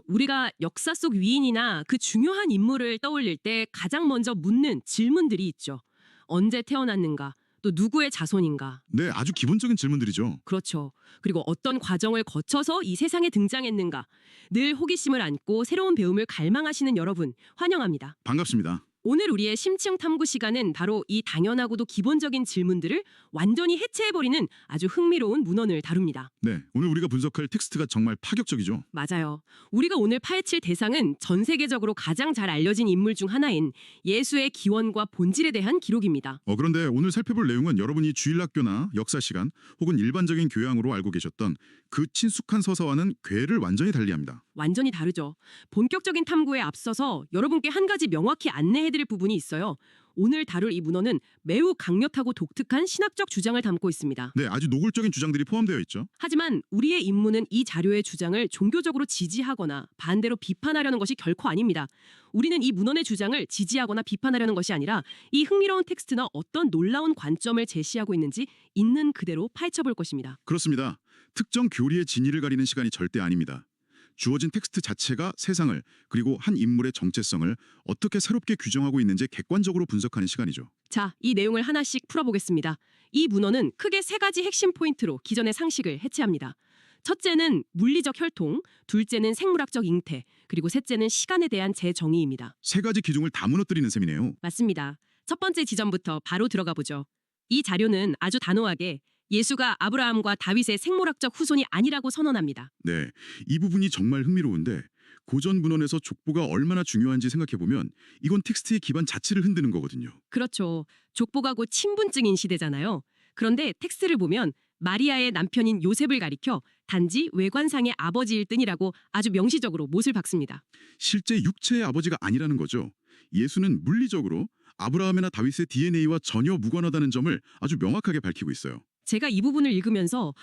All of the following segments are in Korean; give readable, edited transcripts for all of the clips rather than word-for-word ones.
우리가 역사 속 위인이나 그 중요한 인물을 떠올릴 때 가장 먼저 묻는 질문들이 있죠. 언제 태어났는가? 또 누구의 자손인가? 네, 아주 기본적인 질문들이죠. 그렇죠. 그리고 어떤 과정을 거쳐서 이 세상에 등장했는가? 늘 호기심을 안고 새로운 배움을 갈망하시는 여러분, 환영합니다. 반갑습니다. 오늘 우리의 심층 탐구 시간은 바로 이 당연하고도 기본적인 질문들을 완전히 해체해버리는 아주 흥미로운 문헌을 다룹니다. 네, 오늘 우리가 분석할 텍스트가 정말 파격적이죠. 맞아요. 우리가 오늘 파헤칠 대상은 전 세계적으로 가장 잘 알려진 인물 중 하나인 예수의 기원과 본질에 대한 기록입니다. 그런데 오늘 살펴볼 내용은 여러분이 주일학교나 역사 시간 혹은 일반적인 교양으로 알고 계셨던 그 친숙한 서사와는 궤를 완전히 달리합니다. 완전히 다르죠. 본격적인 탐구에 앞서서 여러분께 한 가지 명확히 안내해드릴 부분이 있어요. 오늘 다룰 이 문헌은 매우 강력하고 독특한 신학적 주장을 담고 있습니다. 네, 아주 노골적인 주장들이 포함되어 있죠. 하지만 우리의 임무는 이 자료의 주장을 종교적으로 지지하거나 반대로 비판하려는 것이 결코 아닙니다. 우리는 이 문헌의 주장을 지지하거나 비판하려는 것이 아니라 이 흥미로운 텍스트나 어떤 놀라운 관점을 제시하고 있는지 있는 그대로 파헤쳐볼 것입니다. 그렇습니다. 특정 교리의 진위를 가리는 시간이 절대 아닙니다. 주어진 텍스트 자체가 세상을 그리고 한 인물의 정체성을 어떻게 새롭게 규정하고 있는지 객관적으로 분석하는 시간이죠. 자, 이 내용을 하나씩 풀어보겠습니다. 이 문헌은 크게 세 가지 핵심 포인트로 기존의 상식을 해체합니다. 첫째는 물리적 혈통, 둘째는 생물학적 잉태, 그리고 셋째는 시간에 대한 재정의입니다. 세 가지 기둥을 다 무너뜨리는 셈이네요. 맞습니다. 첫 번째 지점부터 바로 들어가 보죠. 이 자료는 아주 단호하게 예수가 아브라함과 다윗의 생물학적 후손이 아니라고 선언합니다. 네, 이 부분이 정말 흥미로운데 고전 문헌에서 족보가 얼마나 중요한지 생각해보면 이건 텍스트의 기반 자체를 흔드는 거거든요. 그렇죠. 족보가 곧 친분증인 시대잖아요. 그런데 텍스트를 보면 마리아의 남편인 요셉을 가리켜 단지 외관상의 아버지일 뿐이라고 아주 명시적으로 못을 박습니다. 실제 육체의 아버지가 아니라는 거죠. 예수는 물리적으로 아브라함이나 다윗의 DNA와 전혀 무관하다는 점을 아주 명확하게 밝히고 있어요. 제가 이 부분을 읽으면서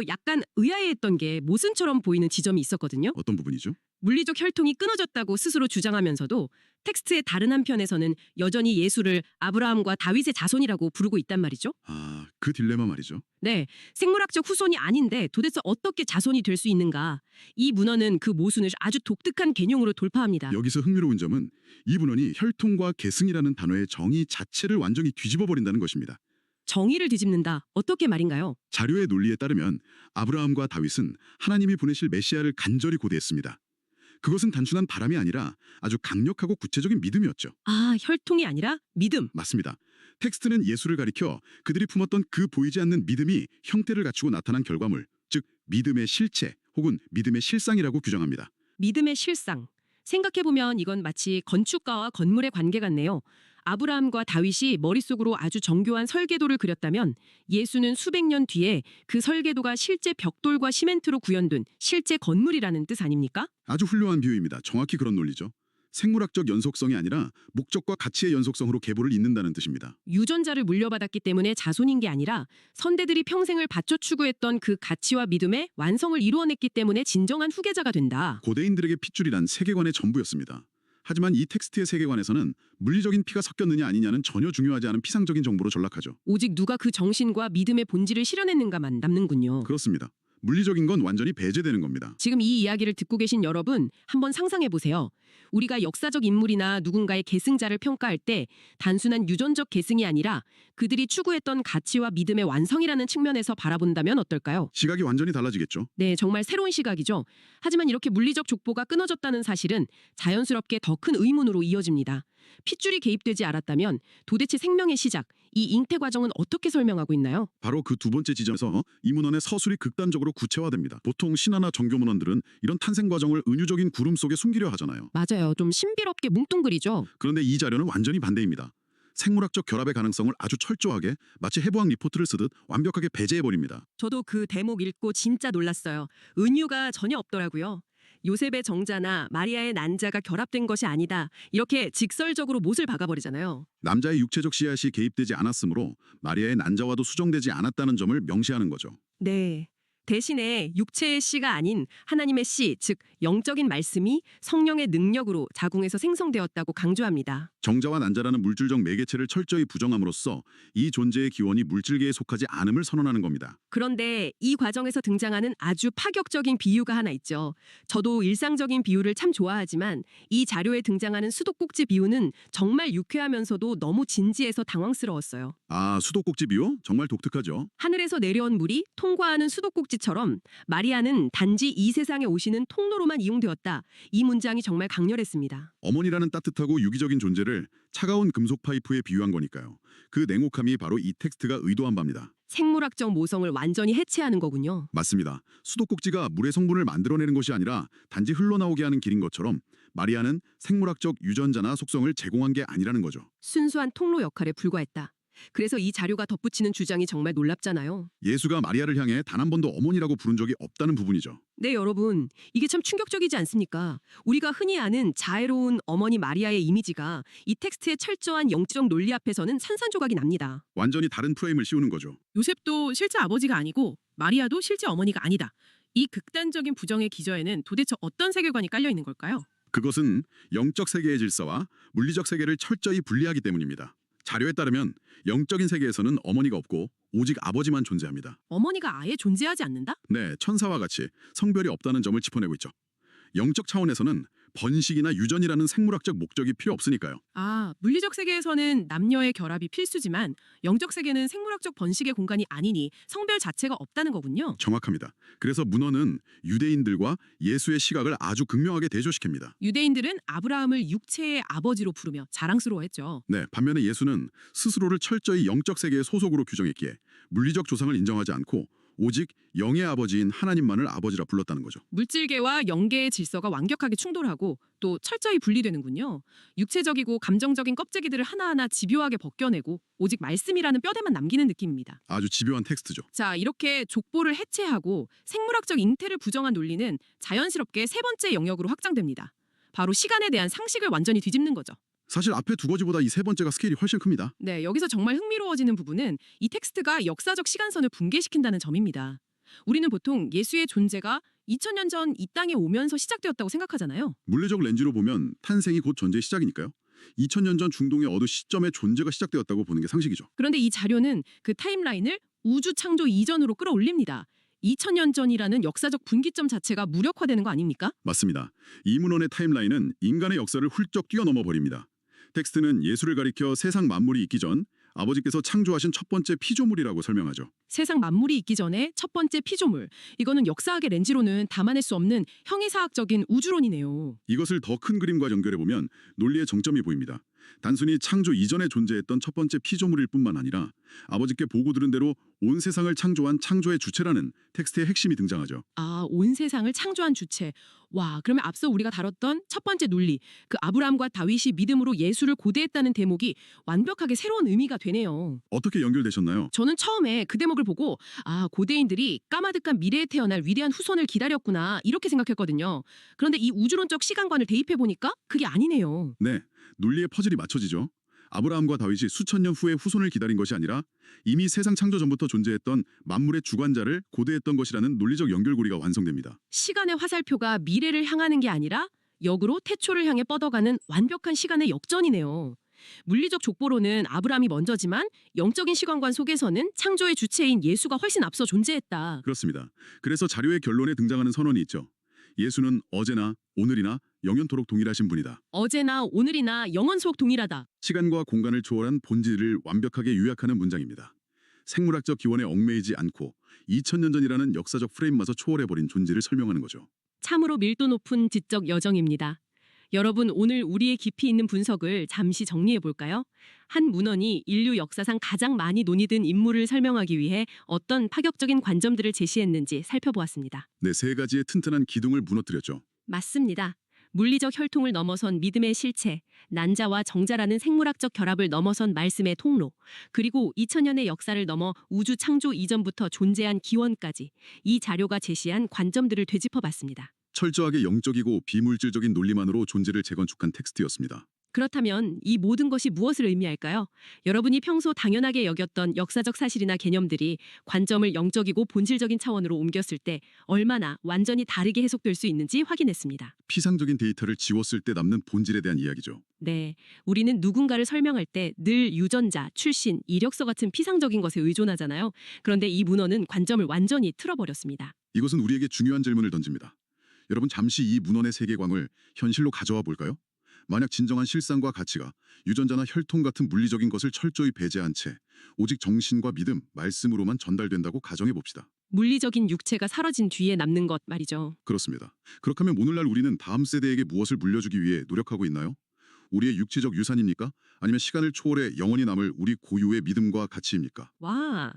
약간 의아해했던 게 모순처럼 보이는 지점이 있었거든요. 어떤 부분이죠? 물리적 혈통이 끊어졌다고 스스로 주장하면서도 텍스트의 다른 한편에서는 여전히 예수를 아브라함과 다윗의 자손이라고 부르고 있단 말이죠. 아, 그 딜레마 말이죠. 네, 생물학적 후손이 아닌데 도대체 어떻게 자손이 될 수 있는가? 이 문헌은 그 모순을 아주 독특한 개념으로 돌파합니다. 여기서 흥미로운 점은 이 문헌이 혈통과 계승이라는 단어의 정의 자체를 완전히 뒤집어 버린다는 것입니다. 정의를 뒤집는다. 어떻게 말인가요? 자료의 논리에 따르면 아브라함과 다윗은 하나님이 보내실 메시아를 간절히 고대했습니다. 그것은 단순한 바람이 아니라 아주 강력하고 구체적인 믿음이었죠. 아, 혈통이 아니라 믿음. 맞습니다. 텍스트는 예수를 가리켜 그들이 품었던 그 보이지 않는 믿음이 형태를 갖추고 나타난 결과물, 즉 믿음의 실체 혹은 믿음의 실상이라고 규정합니다. 믿음의 실상. 생각해보면 이건 마치 건축가와 건물의 관계 같네요. 아브라함과 다윗이 머릿속으로 아주 정교한 설계도를 그렸다면 예수는 수백 년 뒤에 그 설계도가 실제 벽돌과 시멘트로 구현된 실제 건물이라는 뜻 아닙니까? 아주 훌륭한 비유입니다. 정확히 그런 논리죠. 생물학적 연속성이 아니라 목적과 가치의 연속성으로 계보를 잇는다는 뜻입니다. 유전자를 물려받았기 때문에 자손인 게 아니라 선대들이 평생을 바쳐 추구했던 그 가치와 믿음의 완성을 이루어냈기 때문에 진정한 후계자가 된다. 고대인들에게 핏줄이란 세계관의 전부였습니다. 하지만 이 텍스트의 세계관에서는 물리적인 피가 섞였느냐 아니냐는 전혀 중요하지 않은 피상적인 정보로 전락하죠. 오직 누가 그 정신과 믿음의 본질을 실현했는가만 남는군요. 그렇습니다. 물리적인 건 완전히 배제되는 겁니다. 지금 이 이야기를 듣고 계신 여러분, 한번 상상해 보세요. 우리가 역사적 인물이나 누군가의 계승자를 평가할 때 단순한 유전적 계승이 아니라 그들이 추구했던 가치와 믿음의 완성이라는 측면에서 바라본다면 어떨까요? 시각이 완전히 달라지겠죠. 네, 정말 새로운 시각이죠. 하지만 이렇게 물리적 족보가 끊어졌다는 사실은 자연스럽게 더 큰 의문으로 이어집니다. 핏줄이 개입되지 않았다면 도대체 생명의 시작, 이 잉태 과정은 어떻게 설명하고 있나요? 바로 그 두 번째 지점에서 이 문헌의 서술이 극단적으로 구체화됩니다. 보통 신화나 정교 문헌들은 이런 탄생 과정을 은유적인 구름 속에 숨기려 하잖아요. 맞아요. 좀 신비롭게 뭉뚱그리죠. 그런데 이 자료는 완전히 반대입니다. 생물학적 결합의 가능성을 아주 철저하게 마치 해부학 리포트를 쓰듯 완벽하게 배제해버립니다. 저도 그 대목 읽고 진짜 놀랐어요. 은유가 전혀 없더라고요. 요셉의 정자나 마리아의 난자가 결합된 것이 아니다. 이렇게 직설적으로 못을 박아버리잖아요. 남자의 육체적 씨앗이 개입되지 않았으므로 마리아의 난자와도 수정되지 않았다는 점을 명시하는 거죠. 네. 대신에 육체의 씨가 아닌 하나님의 씨, 즉 영적인 말씀이 성령의 능력으로 자궁에서 생성되었다고 강조합니다. 정자와 난자라는 물질적 매개체를 철저히 부정함으로써 이 존재의 기원이 물질계에 속하지 않음을 선언하는 겁니다. 그런데 이 과정에서 등장하는 아주 파격적인 비유가 하나 있죠. 저도 일상적인 비유를 참 좋아하지만 이 자료에 등장하는 수도꼭지 비유는 정말 유쾌하면서도 너무 진지해서 당황스러웠어요. 아, 수도꼭지 비유? 정말 독특하죠. 하늘에서 내려온 물이 통과하는 수도꼭지처럼 마리아는 단지 이 세상에 오시는 통로로만 이용되었다. 이 문장이 정말 강렬했습니다. 어머니라는 따뜻하고 유기적인 존재를 차가운 금속 파이프에 비유한 거니까요. 그 냉혹함이 바로 이 텍스트가 의도한 바입니다. 생물학적 모성을 완전히 해체하는 거군요. 맞습니다. 수도꼭지가 물의 성분을 만들어내는 것이 아니라 단지 흘러나오게 하는 길인 것처럼 마리아는 생물학적 유전자나 속성을 제공한 게 아니라는 거죠. 순수한 통로 역할에 불과했다. 그래서 이 자료가 덧붙이는 주장이 정말 놀랍잖아요. 예수가 마리아를 향해 단 한 번도 어머니라고 부른 적이 없다는 부분이죠. 네, 여러분. 이게 참 충격적이지 않습니까? 우리가 흔히 아는 자애로운 어머니 마리아의 이미지가 이 텍스트의 철저한 영적 논리 앞에서는 산산조각이 납니다. 완전히 다른 프레임을 씌우는 거죠. 요셉도 실제 아버지가 아니고 마리아도 실제 어머니가 아니다. 이 극단적인 부정의 기저에는 도대체 어떤 세계관이 깔려 있는 걸까요? 그것은 영적 세계의 질서와 물리적 세계를 철저히 분리하기 때문입니다. 자료에 따르면 영적인 세계에서는 어머니가 없고 오직 아버지만 존재합니다. 어머니가 아예 존재하지 않는다? 네, 천사와 같이 성별이 없다는 점을 짚어내고 있죠. 영적 차원에서는 번식이나 유전이라는 생물학적 목적이 필요 없으니까요. 아, 물리적 세계에서는 남녀의 결합이 필수지만 영적 세계는 생물학적 번식의 공간이 아니니 성별 자체가 없다는 거군요. 정확합니다. 그래서 문헌은 유대인들과 예수의 시각을 아주 극명하게 대조시킵니다. 유대인들은 아브라함을 육체의 아버지로 부르며 자랑스러워했죠. 네, 반면에 예수는 스스로를 철저히 영적 세계의 소속으로 규정했기에 물리적 조상을 인정하지 않고 오직 영의 아버지인 하나님만을 아버지라 불렀다는 거죠. 물질계와 영계의 질서가 완벽하게 충돌하고 또 철저히 분리되는군요. 육체적이고 감정적인 껍데기들을 하나하나 집요하게 벗겨내고 오직 말씀이라는 뼈대만 남기는 느낌입니다. 아주 집요한 텍스트죠. 자, 이렇게 족보를 해체하고 생물학적 잉태를 부정한 논리는 자연스럽게 세 번째 영역으로 확장됩니다. 바로 시간에 대한 상식을 완전히 뒤집는 거죠. 사실 앞에 두 가지보다 이 세 번째가 스케일이 훨씬 큽니다. 네, 여기서 정말 흥미로워지는 부분은 이 텍스트가 역사적 시간선을 붕괴시킨다는 점입니다. 우리는 보통 예수의 존재가 2000년 전 이 땅에 오면서 시작되었다고 생각하잖아요. 물리적 렌즈로 보면 탄생이 곧 전제의 시작이니까요. 2000년 전 중동의 어느 시점에 존재가 시작되었다고 보는 게 상식이죠. 그런데 이 자료는 그 타임라인을 우주 창조 이전으로 끌어올립니다. 2000년 전이라는 역사적 분기점 자체가 무력화되는 거 아닙니까? 맞습니다. 이 문헌의 타임라인은 인간의 역사를 훌쩍 뛰어넘어 버립니다. 텍스트는 예수를 가리켜 세상 만물이 있기 전 아버지께서 창조하신 첫 번째 피조물이라고 설명하죠. 세상 만물이 있기 전에 첫 번째 피조물. 이거는 역사학의 렌즈로는 담아낼 수 없는 형이사학적인 우주론이네요. 이것을 더 큰 그림과 연결해 보면 논리의 정점이 보입니다. 단순히 창조 이전에 존재했던 첫 번째 피조물일 뿐만 아니라 아버지께 보고 들은 대로 온 세상을 창조한 창조의 주체라는 텍스트의 핵심이 등장하죠. 아, 온 세상을 창조한 주체. 와, 그러면 앞서 우리가 다뤘던 첫 번째 논리, 그 아브라함과 다윗이 믿음으로 예수를 고대했다는 대목이 완벽하게 새로운 의미가 되네요. 어떻게 연결되셨나요? 저는 처음에 그 대목을 보고 아, 고대인들이 까마득한 미래에 태어날 위대한 후손을 기다렸구나 이렇게 생각했거든요. 그런데 이 우주론적 시간관을 대입해보니까 그게 아니네요. 네, 논리의 퍼즐이 맞춰지죠. 아브라함과 다윗이 수천 년 후에 후손을 기다린 것이 아니라 이미 세상 창조 전부터 존재했던 만물의 주관자를 고대했던 것이라는 논리적 연결고리가 완성됩니다. 시간의 화살표가 미래를 향하는 게 아니라 역으로 태초를 향해 뻗어가는 완벽한 시간의 역전이네요. 물리적 족보로는 아브라함이 먼저지만 영적인 시간관 속에서는 창조의 주체인 예수가 훨씬 앞서 존재했다. 그렇습니다. 그래서 자료의 결론에 등장하는 선언이 있죠. 예수는 어제나 오늘이나 영원토록 동일하신 분이다. 어제나 오늘이나 영원 속 동일하다. 시간과 공간을 초월한 본질을 완벽하게 요약하는 문장입니다. 생물학적 기원에 얽매이지 않고 2000년 전이라는 역사적 프레임마저 초월해버린 존재를 설명하는 거죠. 참으로 밀도 높은 지적 여정입니다. 여러분, 오늘 우리의 깊이 있는 분석을 잠시 정리해 볼까요? 한 문헌이 인류 역사상 가장 많이 논의된 인물을 설명하기 위해 어떤 파격적인 관점들을 제시했는지 살펴보았습니다. 네, 세 가지의 튼튼한 기둥을 무너뜨렸죠. 맞습니다. 물리적 혈통을 넘어선 믿음의 실체, 난자와 정자라는 생물학적 결합을 넘어선 말씀의 통로, 그리고 2000년의 역사를 넘어 우주 창조 이전부터 존재한 기원까지 이 자료가 제시한 관점들을 되짚어봤습니다. 철저하게 영적이고 비물질적인 논리만으로 존재를 재건축한 텍스트였습니다. 그렇다면 이 모든 것이 무엇을 의미할까요? 여러분이 평소 당연하게 여겼던 역사적 사실이나 개념들이 관점을 영적이고 본질적인 차원으로 옮겼을 때 얼마나 완전히 다르게 해석될 수 있는지 확인했습니다. 피상적인 데이터를 지웠을 때 남는 본질에 대한 이야기죠. 네, 우리는 누군가를 설명할 때 늘 유전자, 출신, 이력서 같은 피상적인 것에 의존하잖아요. 그런데 이 문헌은 관점을 완전히 틀어버렸습니다. 이것은 우리에게 중요한 질문을 던집니다. 여러분 잠시 이 문헌의 세계관을 현실로 가져와 볼까요? 만약 진정한 실상과 가치가 유전자나 혈통 같은 물리적인 것을 철저히 배제한 채 오직 정신과 믿음, 말씀으로만 전달된다고 가정해 봅시다. 물리적인 육체가 사라진 뒤에 남는 것 말이죠. 그렇습니다. 그렇다면 오늘날 우리는 다음 세대에게 무엇을 물려주기 위해 노력하고 있나요? 우리의 육체적 유산입니까? 아니면 시간을 초월해 영원히 남을 우리 고유의 믿음과 가치입니까? 와,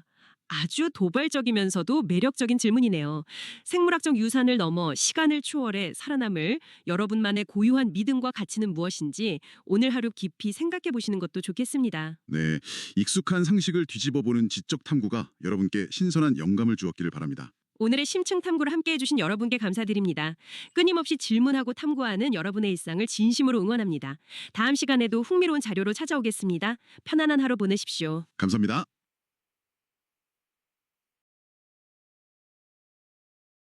아주 도발적이면서도 매력적인 질문이네요. 생물학적 유산을 넘어 시간을 초월해 살아남을 여러분만의 고유한 믿음과 가치는 무엇인지 오늘 하루 깊이 생각해 보시는 것도 좋겠습니다. 네, 익숙한 상식을 뒤집어보는 지적 탐구가 여러분께 신선한 영감을 주었기를 바랍니다. 오늘의 심층 탐구를 함께해 주신 여러분께 감사드립니다. 끊임없이 질문하고 탐구하는 여러분의 일상을 진심으로 응원합니다. 다음 시간에도 흥미로운 자료로 찾아오겠습니다. 편안한 하루 보내십시오. 감사합니다.